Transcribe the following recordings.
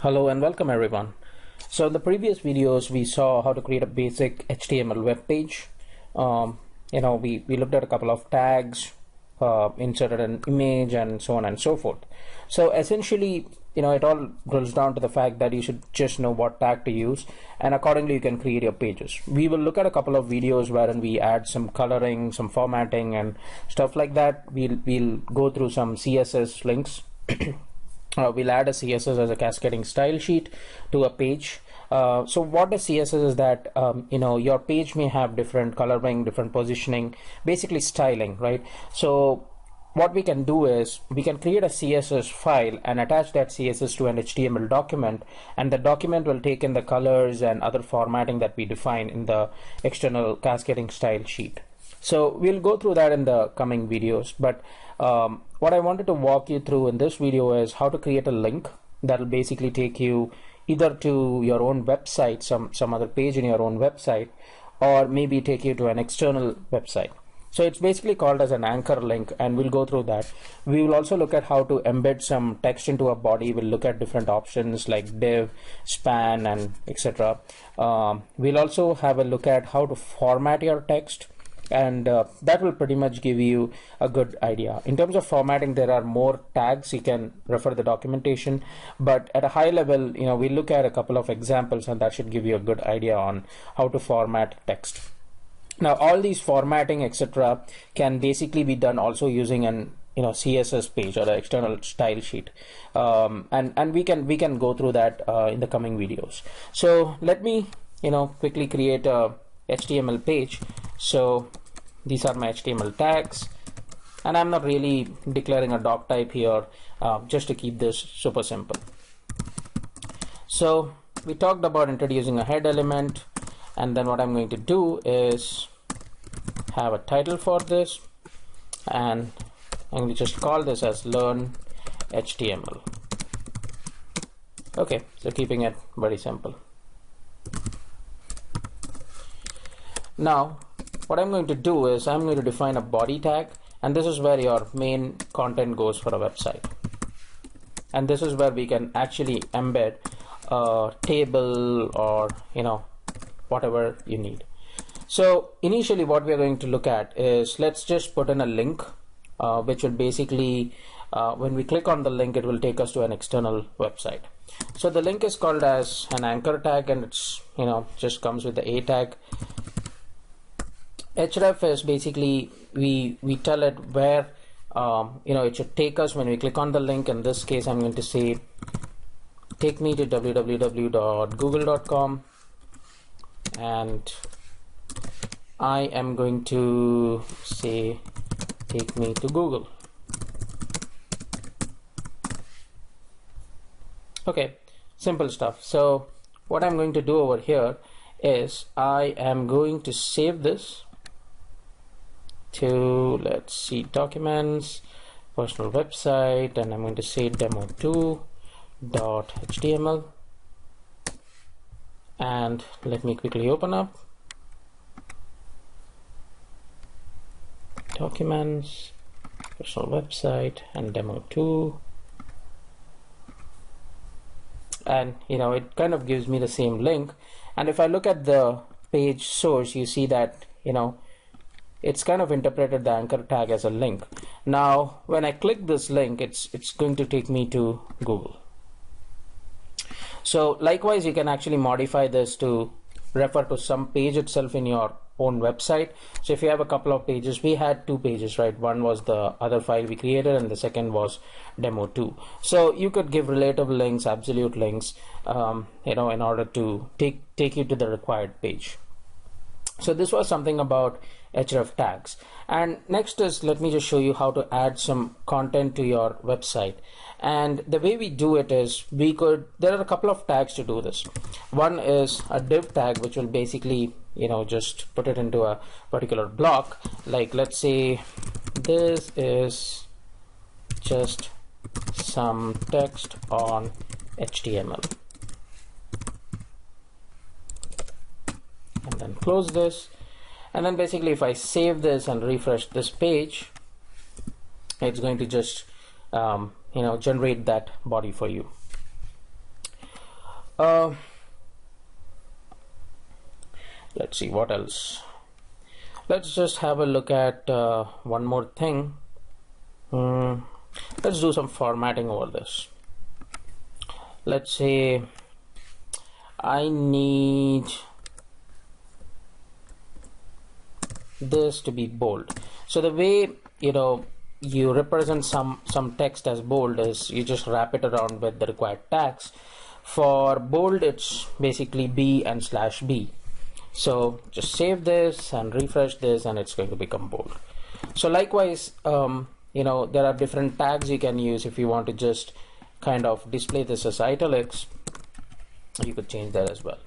Hello and welcome everyone. So in the previous videos we saw how to create a basic HTML web page. We looked at a couple of tags, inserted an image and so on and so forth. So essentially, it all drills down to the fact that you should just know what tag to use, and accordingly you can create your pages. We will look at a couple of videos wherein we add some coloring, some formatting and stuff like that. We'll go through some CSS links. We'll add a CSS as a cascading style sheet to a page. So what is CSS is that your page may have different coloring, different positioning, basically styling, right? So what we can do is we can create a CSS file and attach that CSS to an HTML document, and the document will take in the colors and other formatting that we define in the external cascading style sheet. So we'll go through that in the coming videos, but what I wanted to walk you through in this video is how to create a link that will basically take you either to your own website, some other page in your own website, or maybe take you to an external website. So it's basically called as an anchor link, and we'll go through that. We will also look at how to embed some text into a body. We'll look at different options like div, span, and etc. We'll also have a look at how to format your text, and that will pretty much give you a good idea. In terms of formatting, there are more tags. You can refer the documentation, but at a high level, we look at a couple of examples, and that should give you a good idea on how to format text. Now all these formatting etc can basically be done also using an CSS page or an external style sheet, and we can go through that in the coming videos. So let me quickly create a HTML page. So these are my HTML tags, and I'm not really declaring a doc type here, just to keep this super simple. So we talked about introducing a head element, and then what I'm going to do is have a title for this, and I'm going to just call this as learn HTML. Okay, so keeping it very simple. Now what I'm going to do is I'm going to define a body tag, and this is where your main content goes for a website, and this is where we can actually embed a table or whatever you need. So initially what we're going to look at is, let's just put in a link, which will basically when we click on the link, it will take us to an external website. So the link is called as an anchor tag, and it's just comes with the a tag. Href is basically we tell it where it should take us when we click on the link. In this case, I'm going to say take me to www.google.com, and I am going to say take me to Google. Okay, simple stuff. So what I'm going to do over here is I am going to save this to, let's see, documents, personal website, and I'm going to say demo2.html, and let me quickly open up documents, personal website, and demo2, and it kind of gives me the same link. And if I look at the page source, you see that it's kind of interpreted the anchor tag as a link. Now when I click this link, it's going to take me to Google. So likewise, you can actually modify this to refer to some page itself in your own website. So if you have a couple of pages, we had two pages, right? One was the other file we created, and the second was demo2. So you could give relative links, absolute links, in order to take you to the required page. So this was something about href tags. And next is, let me just show you how to add some content to your website. And the way we do it is there are a couple of tags to do this. One is a div tag, which will basically just put it into a particular block. Like, let's say this is just some text on HTML, and then close this. And then basically if I save this and refresh this page, it's going to just generate that body for you. Let's see what else. Let's just have a look at one more thing. Let's do some formatting over this. Let's say I need this to be bold. So the way you represent some text as bold is you just wrap it around with the required tags. For bold, it's basically B and /B. So just save this and refresh this, and it's going to become bold. So likewise, there are different tags you can use. If you want to just kind of display this as italics, you could change that as well.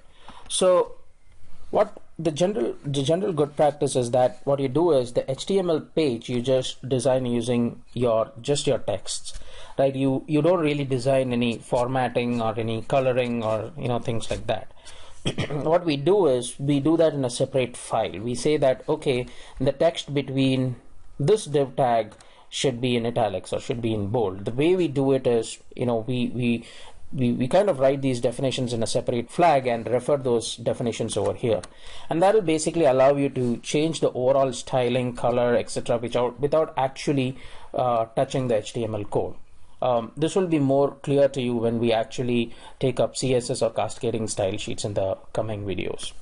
So what the general good practice is that what you do is the HTML page you just design using your texts, right? You don't really design any formatting or any coloring or things like that. What we do is we do that in a separate file. We say that, okay, the text between this div tag should be in italics or should be in bold. The way we do it is, we kind of write these definitions in a separate flag and refer those definitions over here, and that will basically allow you to change the overall styling, color, etc. without actually touching the HTML code. This will be more clear to you when we actually take up CSS or cascading style sheets in the coming videos.